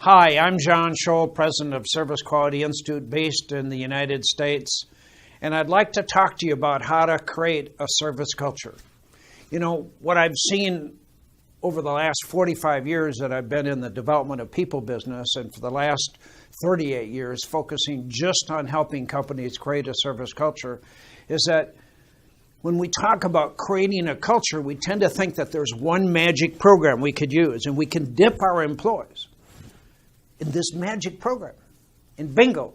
Hi, I'm John Scholl, president of Service Quality Institute based in the United States, and I'd like to talk to you about how to create a service culture. You know, what I've seen over the last 45 years that I've been in the development of people business, and for the last 38 years focusing just on helping companies create a service culture, is that when we talk about creating a culture, we tend to think that there's one magic program we could use, and we can dip our employees in this magic program. And bingo,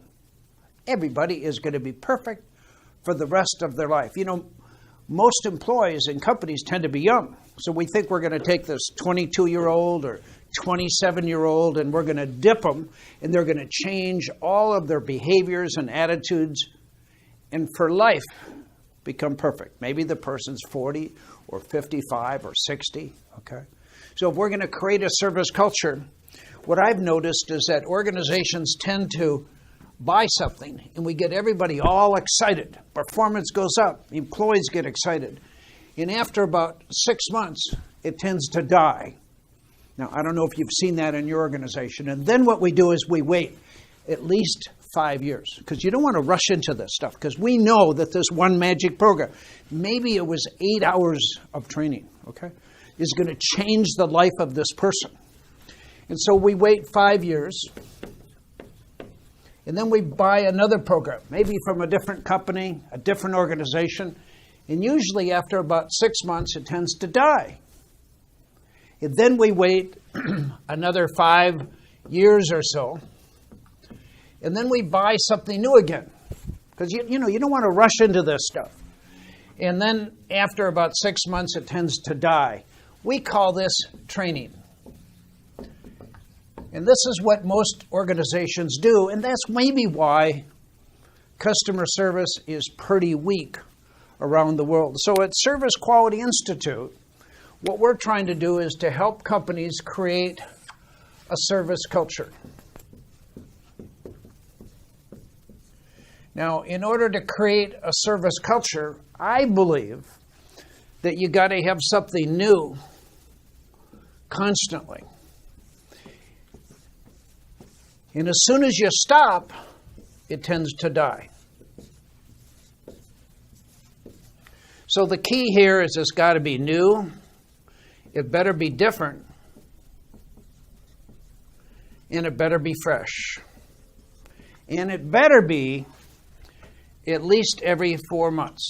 everybody is going to be perfect for the rest of their life. You know, most employees in companies tend to be young. So we think we're going to take this 22-year-old or 27-year-old and we're going to dip them and they're going to change all of their behaviors and attitudes and for life become perfect. Maybe the person's 40 or 55 or 60, okay? So if we're going to create a service culture, what I've noticed is that organizations tend to buy something and we get everybody all excited. Performance goes up, employees get excited. And after about 6 months, it tends to die. Now, I don't know if you've seen that in your organization. And then what we do is we wait at least 5 years because you don't want to rush into this stuff because we know that this one magic program, maybe it was 8 hours of training, okay, is going to change the life of this person. And so we wait 5 years, and then we buy another program, maybe from a different company, a different organization, and usually after about 6 months, it tends to die. And then we wait another 5 years or so, and then we buy something new again, because you don't want to rush into this stuff. And then after about 6 months, it tends to die. We call this training. And this is what most organizations do, and that's maybe why customer service is pretty weak around the world. So at Service Quality Institute, what we're trying to do is to help companies create a service culture. Now, in order to create a service culture, I believe that you got to have something new constantly. And as soon as you stop, it tends to die. So the key here is it's got to be new, it better be different, and it better be fresh. And it better be at least every 4 months.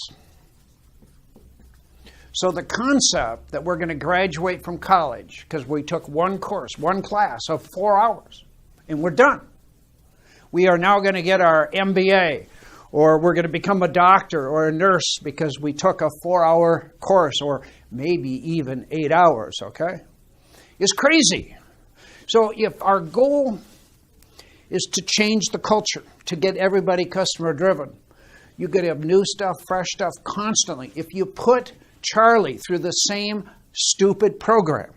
So the concept that we're going to graduate from college, because we took one course, one class of 4 hours, and we're done. We are now going to get our MBA, or we're going to become a doctor or a nurse because we took a 4-hour course, or maybe even 8 hours, okay? It's crazy. So if our goal is to change the culture, to get everybody customer driven, you got to have new stuff, fresh stuff constantly. If you put Charlie through the same stupid program,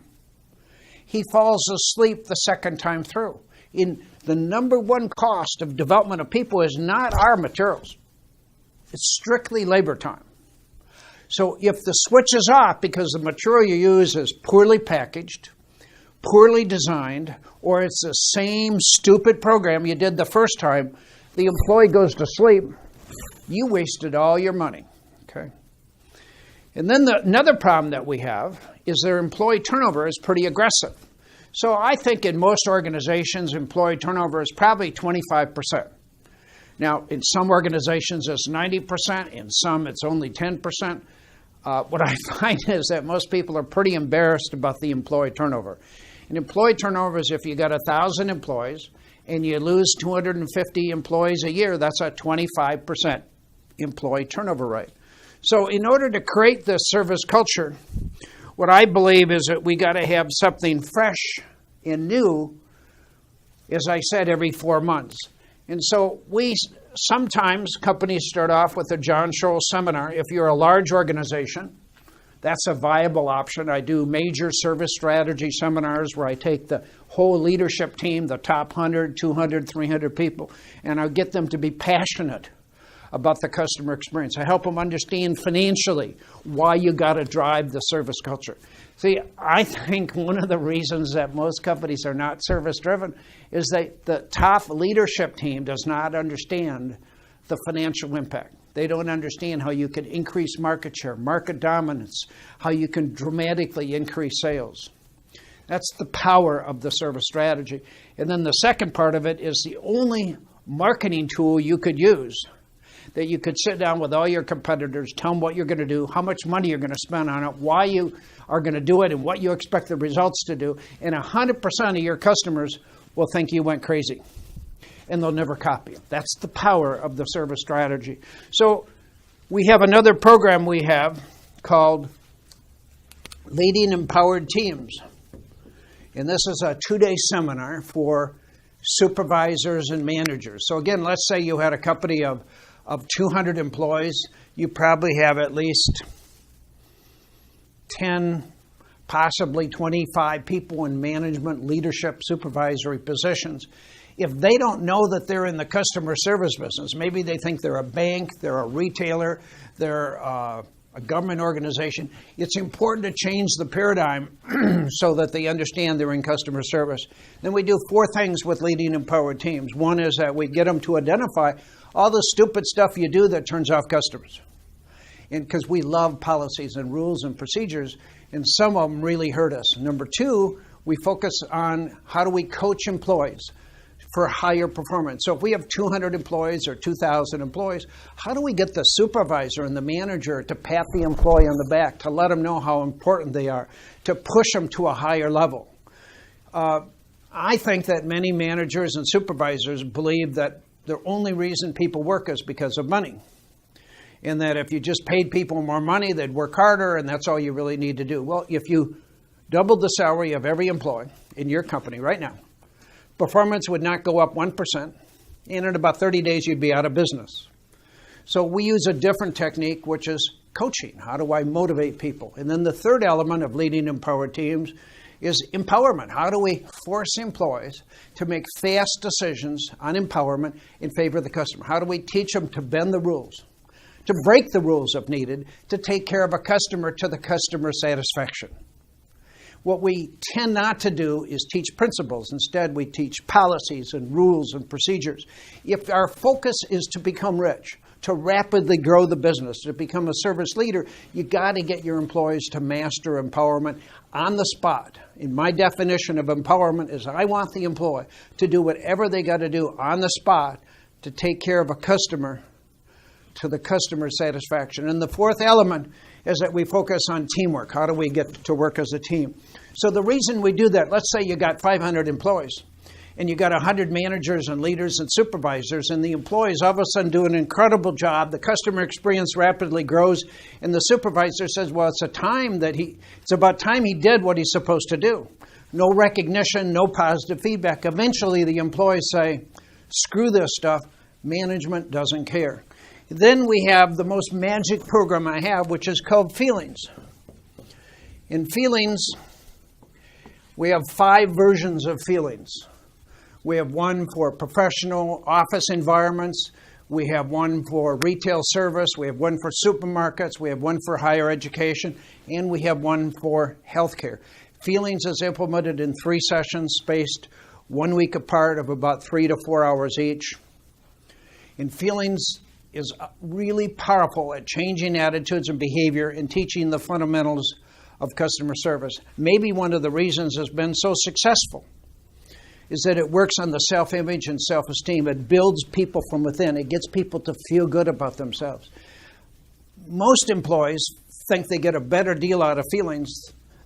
he falls asleep the second time through. In the number one cost of development of people is not our materials. It's strictly labor time. So if the switch is off because the material you use is poorly packaged, poorly designed, or it's the same stupid program you did the first time, the employee goes to sleep, you wasted all your money. Okay. And then another problem that we have is their employee turnover is pretty aggressive. So I think in most organizations, employee turnover is probably 25%. Now, in some organizations, it's 90%. In some, it's only 10%. What I find is that most people are pretty embarrassed about the employee turnover. And employee turnover is if you got 1,000 employees and you lose 250 employees a year, that's a 25% employee turnover rate. So in order to create this service culture, what I believe is that we got to have something fresh and new, as I said, every 4 months. And so sometimes companies start off with a John Scholl seminar. If you're a large organization, that's a viable option. I do major service strategy seminars where I take the whole leadership team, the top 100, 200, 300 people, and I get them to be passionate about the customer experience. I help them understand financially why you got to drive the service culture. See, I think one of the reasons that most companies are not service-driven is that the top leadership team does not understand the financial impact. They don't understand how you can increase market share, market dominance, how you can dramatically increase sales. That's the power of the service strategy. And then the second part of it is the only marketing tool you could use, that you could sit down with all your competitors, tell them what you're going to do, how much money you're going to spend on it, why you are going to do it, and what you expect the results to do. And 100% of your customers will think you went crazy, and they'll never copy you. That's the power of the service strategy. So we have another program we have called Leading Empowered Teams. And this is a 2-day seminar for supervisors and managers. So again, let's say you had a company of 200 employees. You probably have at least 10, possibly 25 people in management, leadership, supervisory positions. If they don't know that they're in the customer service business, maybe they think they're a bank, they're a retailer, they're a government organization, it's important to change the paradigm so that they understand they're in customer service. Then we do 4 things with leading empowered teams. One is that we get them to identify all the stupid stuff you do that turns off customers. And because we love policies and rules and procedures, and some of them really hurt us. Number 2, we focus on how do we coach employees for higher performance. So if we have 200 employees or 2,000 employees, how do we get the supervisor and the manager to pat the employee on the back, to let them know how important they are, to push them to a higher level? I think that many managers and supervisors believe that the only reason people work is because of money. And that if you just paid people more money, they'd work harder, and that's all you really need to do. Well, if you doubled the salary of every employee in your company right now, performance would not go up 1%, and in about 30 days you'd be out of business. So we use a different technique, which is coaching. How do I motivate people? And then the third element of leading empowered teams is empowerment. How do we force employees to make fast decisions on empowerment in favor of the customer? How do we teach them to bend the rules, to break the rules if needed, to take care of a customer to the customer's satisfaction? What we tend not to do is teach principles. Instead, we teach policies and rules and procedures. If our focus is to become rich, to rapidly grow the business, to become a service leader, you got to get your employees to master empowerment on the spot. And my definition of empowerment is I want the employee to do whatever they got to do on the spot to take care of a customer to the customer's satisfaction. And the fourth element is that we focus on teamwork. How do we get to work as a team? So the reason we do that, let's say you got 500 employees and you got 100 managers and leaders and supervisors, and the employees all of a sudden do an incredible job. The customer experience rapidly grows, and the supervisor says, well, it's about time he did what he's supposed to do. No recognition, no positive feedback. Eventually the employees say, screw this stuff, management doesn't care. Then we have the most magic program I have, which is called Feelings. In Feelings, we have 5 versions of Feelings. We have one for professional office environments. We have one for retail service. We have one for supermarkets. We have one for higher education. And we have one for healthcare. Feelings is implemented in 3 sessions spaced 1 week apart of about 3 to 4 hours each. And Feelings is really powerful at changing attitudes and behavior and teaching the fundamentals of customer service. Maybe one of the reasons it's been so successful is that it works on the self-image and self-esteem. It builds people from within. It gets people to feel good about themselves. Most employees think they get a better deal out of Feelings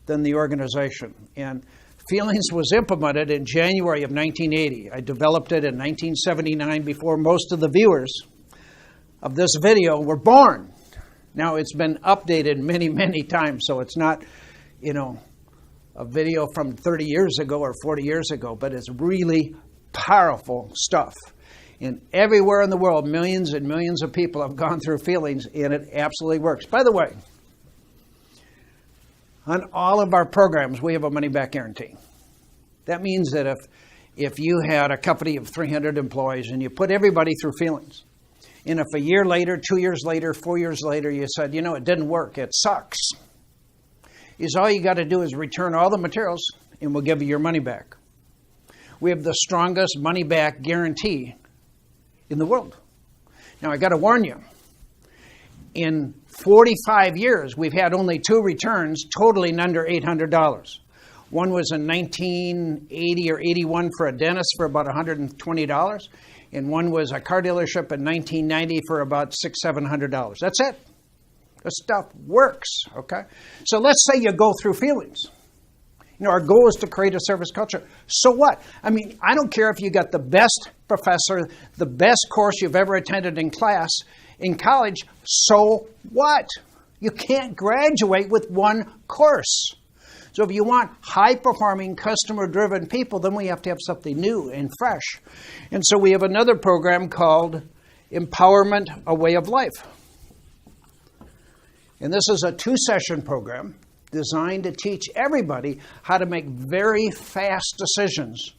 than the organization. And Feelings was implemented in January of 1980. I developed it in 1979 before most of the viewers of this video were born. Now it's been updated many, many times, so it's not, a video from 30 years ago or 40 years ago, but it's really powerful stuff. And everywhere in the world, millions and millions of people have gone through Feelings, and it absolutely works. By the way, on all of our programs, we have a money-back guarantee. That means that if you had a company of 300 employees and you put everybody through Feelings, And if a year later, 2 years later, 4 years later, you said, you know, it didn't work, it sucks, is all you got to do is return all the materials and we'll give you your money back. We have the strongest money back guarantee in the world. Now, I got to warn you, in 45 years, we've had only 2 returns totaling under $800. One was in 1980 or 81 for a dentist for about $120. And one was a car dealership in 1990 for about $600-700. That's it. The stuff works, okay? So let's say you go through feelings. You know, our goal is to create a service culture. So what? I mean, I don't care if you got the best professor, the best course you've ever attended in class, in college, so what? You can't graduate with one course. So if you want high-performing, customer-driven people, then we have to have something new and fresh. And so we have another program called Empowerment, a Way of Life. And this is a 2-session program designed to teach everybody how to make very fast decisions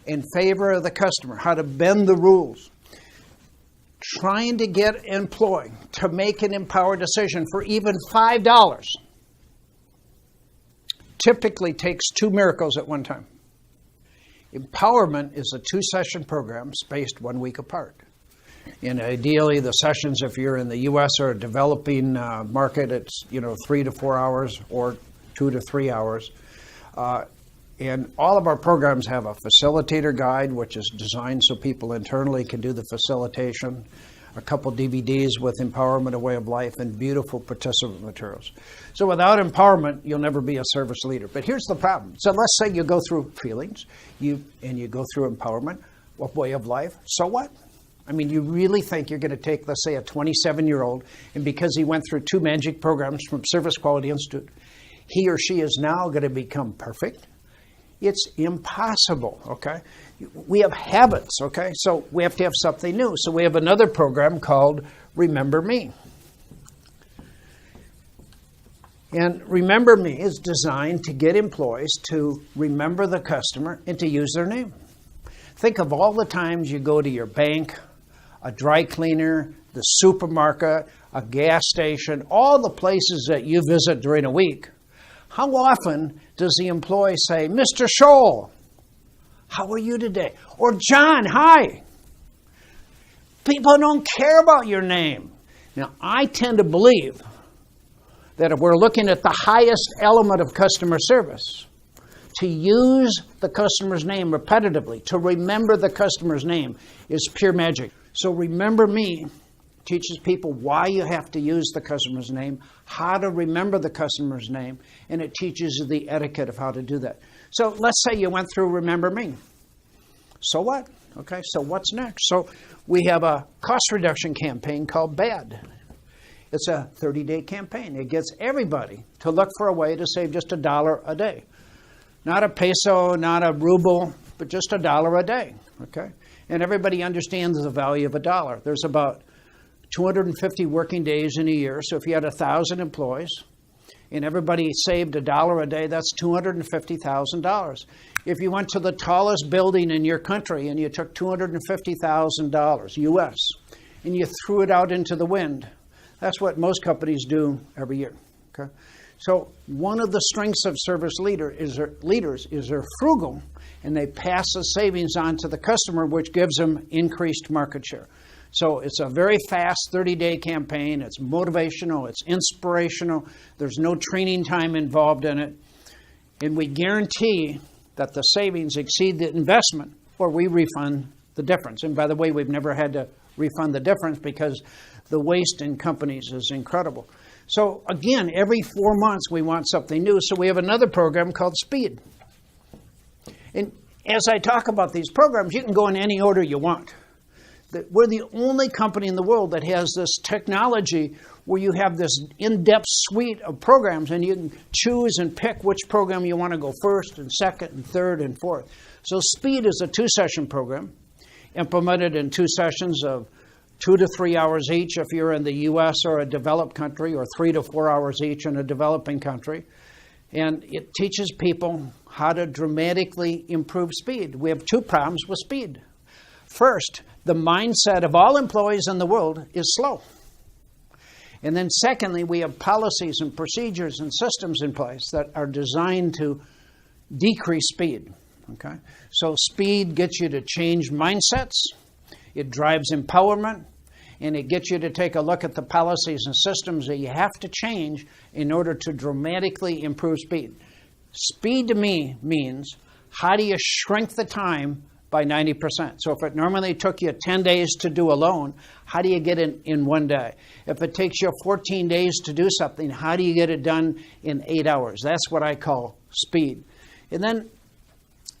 in favor of the customer, how to bend the rules. Trying to get an employee to make an empowered decision for even $5 typically takes 2 miracles at one time. Empowerment is a 2-session program spaced 1 week apart. And ideally, the sessions, if you're in the U.S. or a developing market, it's 3 to 4 hours or 2 to 3 hours. And all of our programs have a facilitator guide, which is designed so people internally can do the facilitation, a couple DVDs with Empowerment, a Way of Life, and beautiful participant materials. So without empowerment, you'll never be a service leader. But here's the problem. So let's say you go through feelings, you go through empowerment, a way of life. So what? I mean, you really think you're going to take, let's say, a 27-year-old, and because he went through 2 magic programs from Service Quality Institute, he or she is now going to become perfect? It's impossible, okay? We have habits, okay? So we have to have something new. So we have another program called Remember Me. And Remember Me is designed to get employees to remember the customer and to use their name. Think of all the times you go to your bank, a dry cleaner, the supermarket, a gas station, all the places that you visit during a week. How often does the employee say, Mr. Scholl, how are you today? Or John, hi. People don't care about your name. Now, I tend to believe that if we're looking at the highest element of customer service, to use the customer's name repetitively, to remember the customer's name, is pure magic. So Remember Me teaches people why you have to use the customer's name, how to remember the customer's name, and it teaches you the etiquette of how to do that. So let's say you went through Remember Me. So what? Okay, so what's next? So we have a cost reduction campaign called BAD. It's a 30-day campaign. It gets everybody to look for a way to save just $1 a day. Not a peso, not a ruble, but just $1 a day, okay? And everybody understands the value of $1. There's about 250 working days in a year. So if you had 1,000 employees and everybody saved $1 a day, that's $250,000. If you went to the tallest building in your country and you took $250,000 US and you threw it out into the wind, that's what most companies do every year. Okay? So one of the strengths of service leaders is they're frugal and they pass the savings on to the customer, which gives them increased market share. So it's a very fast 30-day campaign. It's motivational. It's inspirational. There's no training time involved in it. And we guarantee that the savings exceed the investment or we refund the difference. And by the way, we've never had to refund the difference because the waste in companies is incredible. So again, every 4 months we want something new. So we have another program called Speed. And as I talk about these programs, you can go in any order you want. We're the only company in the world that has this technology where you have this in-depth suite of programs and you can choose and pick which program you want to go first and second and third and fourth. So Speed is a 2-session program implemented in 2 sessions of 2 to 3 hours each if you're in the U.S. or a developed country, or 3 to 4 hours each in a developing country. And it teaches people how to dramatically improve speed. We have 2 problems with speed. First, the mindset of all employees in the world is slow. And then secondly, we have policies and procedures and systems in place that are designed to decrease speed. Okay? So speed gets you to change mindsets, it drives empowerment, and it gets you to take a look at the policies and systems that you have to change in order to dramatically improve speed. Speed to me means, how do you shrink the time by 90%? So if it normally took you 10 days to do a loan, how do you get it in 1 day? If it takes you 14 days to do something, how do you get it done in 8 hours? That's what I call speed. And then,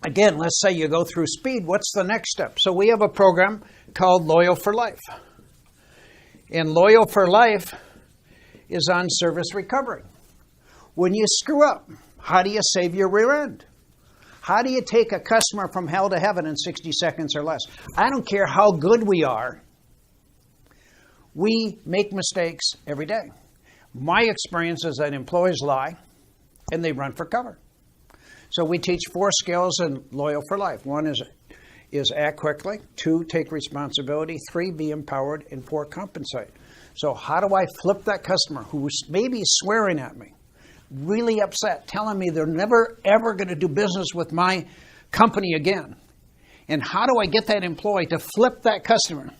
again, let's say you go through speed, what's the next step? So we have a program called Loyal for Life. And Loyal for Life is on service recovery. When you screw up, how do you save your rear end? How do you take a customer from hell to heaven in 60 seconds or less? I don't care how good we are. We make mistakes every day. My experience is that employees lie and they run for cover. So we teach 4 skills in Loyal for Life. 1 is act quickly. 2, take responsibility. 3, be empowered. And 4, compensate. So how do I flip that customer who's maybe swearing at me, really upset, telling me they're never, ever going to do business with my company again? And how do I get that employee to flip that customer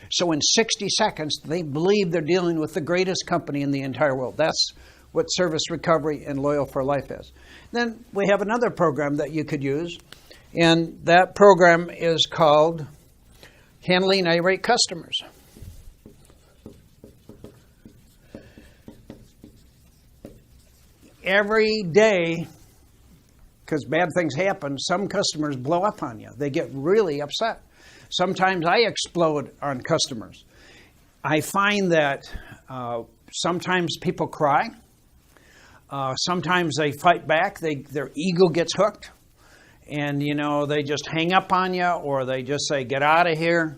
so in 60 seconds they believe they're dealing with the greatest company in the entire world? That's what service recovery and Loyal for Life is. Then we have another program that you could use, and that program is called Handling Irate Customers. Every day, because bad things happen, some customers blow up on you. They get really upset. Sometimes I explode on customers. I find that sometimes people cry. Sometimes they fight back. Their ego gets hooked. And, they just hang up on you, or they just say, get out of here.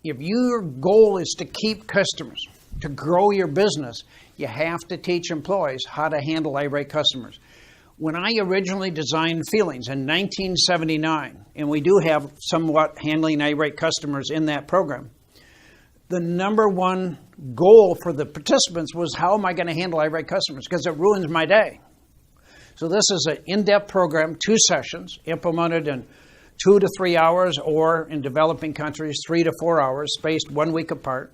If your goal is to keep customers, to grow your business, you have to teach employees how to handle irate customers. When I originally designed Feelings in 1979, and we do have somewhat handling irate customers in that program, the number one goal for the participants was, how am I going to handle irate customers? Because it ruins my day. So this is an in-depth program, 2 sessions, implemented in 2 to 3 hours, or in developing countries, 3 to 4 hours, spaced 1 week apart.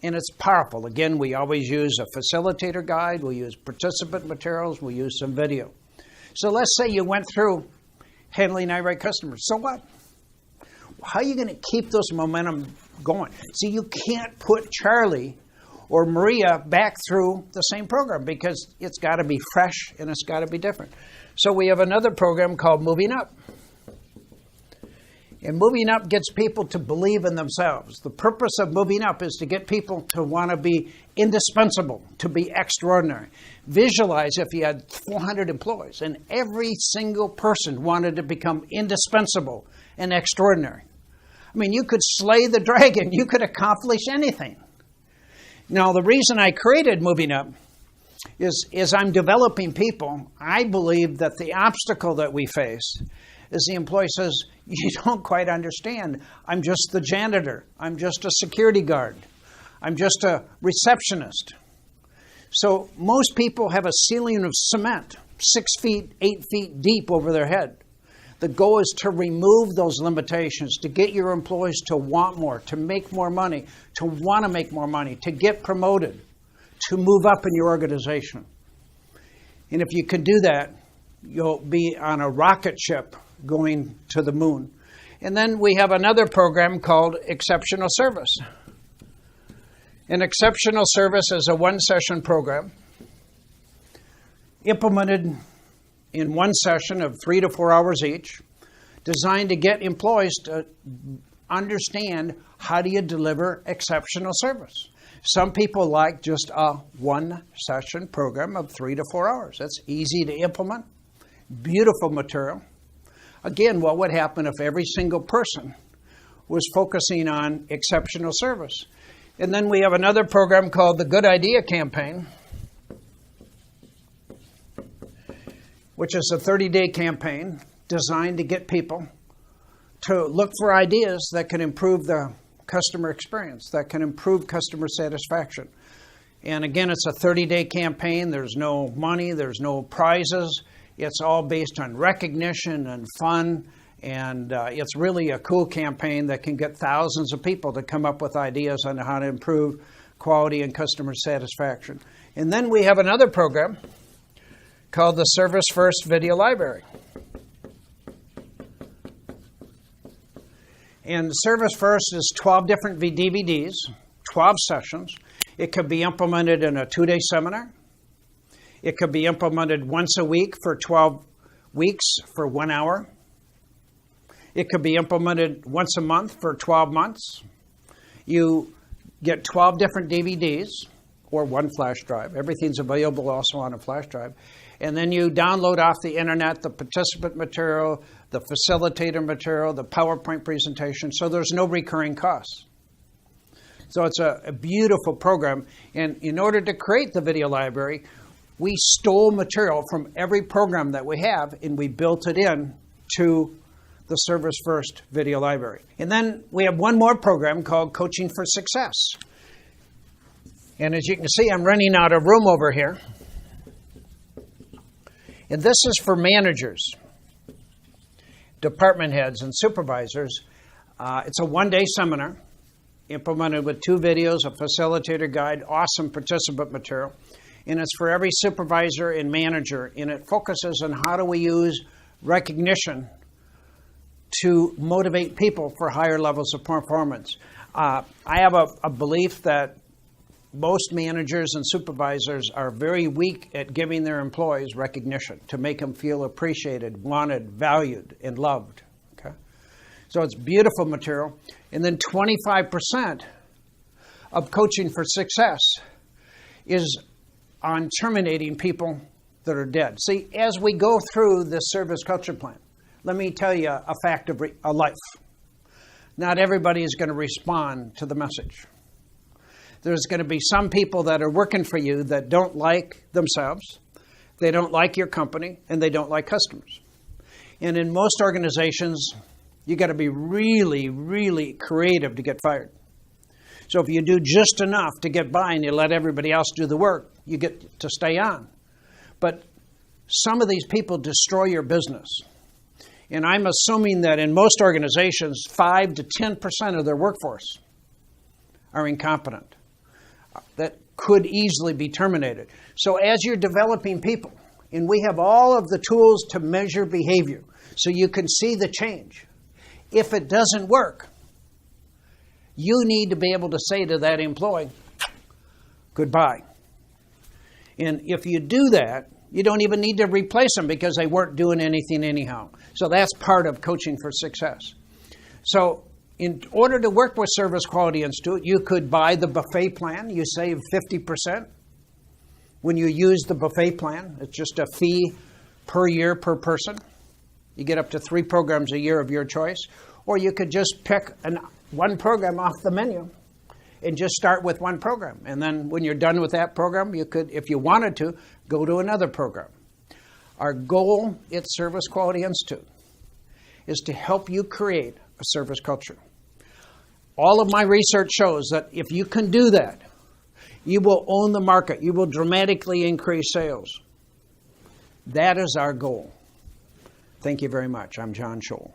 And it's powerful. Again, we always use a facilitator guide. We use participant materials. We use some video. So let's say you went through handling irate customers. So what? How are you going to keep those momentum going? See, you can't put Charlie or Maria back through the same program, because it's got to be fresh and it's got to be different. So we have another program called Moving Up. And moving up gets people to believe in themselves. The purpose of moving up is to get people to want to be indispensable, to be extraordinary. Visualize if you had 400 employees and every single person wanted to become indispensable and extraordinary. I mean, you could slay the dragon. You could accomplish anything. Now, the reason I created Moving Up is I'm developing people. I believe that the obstacle that we face is the employee says, you don't quite understand. I'm just the janitor. I'm just a security guard. I'm just a receptionist. So most people have a ceiling of cement, 6 feet, 8 feet deep over their head. The goal is to remove those limitations, to get your employees to want more, to make more money, to want to make more money, to get promoted, to move up in your organization. And if you can do that, you'll be on a rocket ship going to the moon. And then we have another program called Exceptional Service. An Exceptional Service is a 1-session program implemented in 1 session of 3 to 4 hours each, designed to get employees to understand, how do you deliver exceptional service? Some people like just a 1-session program of 3 to 4 hours. That's easy to implement, beautiful material. Again, what would happen if every single person was focusing on exceptional service? And then we have another program called the Good Idea Campaign, which is a 30-day campaign designed to get people to look for ideas that can improve the customer experience, that can improve customer satisfaction. And again, it's a 30-day campaign. There's no money, there's no prizes. It's all based on recognition and fun. And it's really a cool campaign that can get thousands of people to come up with ideas on how to improve quality and customer satisfaction. And then we have another program called the Service First Video Library. And Service First is 12 different DVDs, 12 sessions. It could be implemented in a 2-day seminar. It could be implemented once a week for 12 weeks for 1 hour. It could be implemented once a month for 12 months. You get 12 different DVDs or one flash drive. Everything's available also on a flash drive. And then you download off the internet the participant material, the facilitator material, the PowerPoint presentation, so there's no recurring costs. So it's a beautiful program. And in order to create the video library, we stole material from every program that we have, and we built it in to the Service First Video Library. And then we have one more program called Coaching for Success. And as you can see, I'm running out of room over here. And this is for managers, department heads, and supervisors. It's a 1-day seminar implemented with 2 videos, a facilitator guide, awesome participant material. And it's for every supervisor and manager. And it focuses on how do we use recognition to motivate people for higher levels of performance. I have a belief that most managers and supervisors are very weak at giving their employees recognition to make them feel appreciated, wanted, valued, and loved. Okay? So it's beautiful material. And then 25% of Coaching for Success is on terminating people that are dead. See, as we go through this service culture plan, let me tell you a fact of life. Not everybody is going to respond to the message. There's going to be some people that are working for you that don't like themselves, they don't like your company, and they don't like customers. And in most organizations, you got to be really, really creative to get fired. So if you do just enough to get by and you let everybody else do the work, you get to stay on. But some of these people destroy your business. And I'm assuming that in most organizations, 5 to 10% of their workforce are incompetent. That could easily be terminated. So as you're developing people, and we have all of the tools to measure behavior, so you can see the change. If it doesn't work, you need to be able to say to that employee, goodbye. And if you do that, you don't even need to replace them because they weren't doing anything anyhow. So that's part of Coaching for Success. So in order to work with Service Quality Institute, you could buy the buffet plan. You save 50% when you use the buffet plan. It's just a fee per year per person. You get up to 3 programs a year of your choice. Or you could just pick one program off the menu and just start with one program. And then when you're done with that program, you could, if you wanted to, go to another program. Our goal at Service Quality Institute is to help you create a service culture. All of my research shows that if you can do that, you will own the market. You will dramatically increase sales. That is our goal. Thank you very much. I'm John Scholl.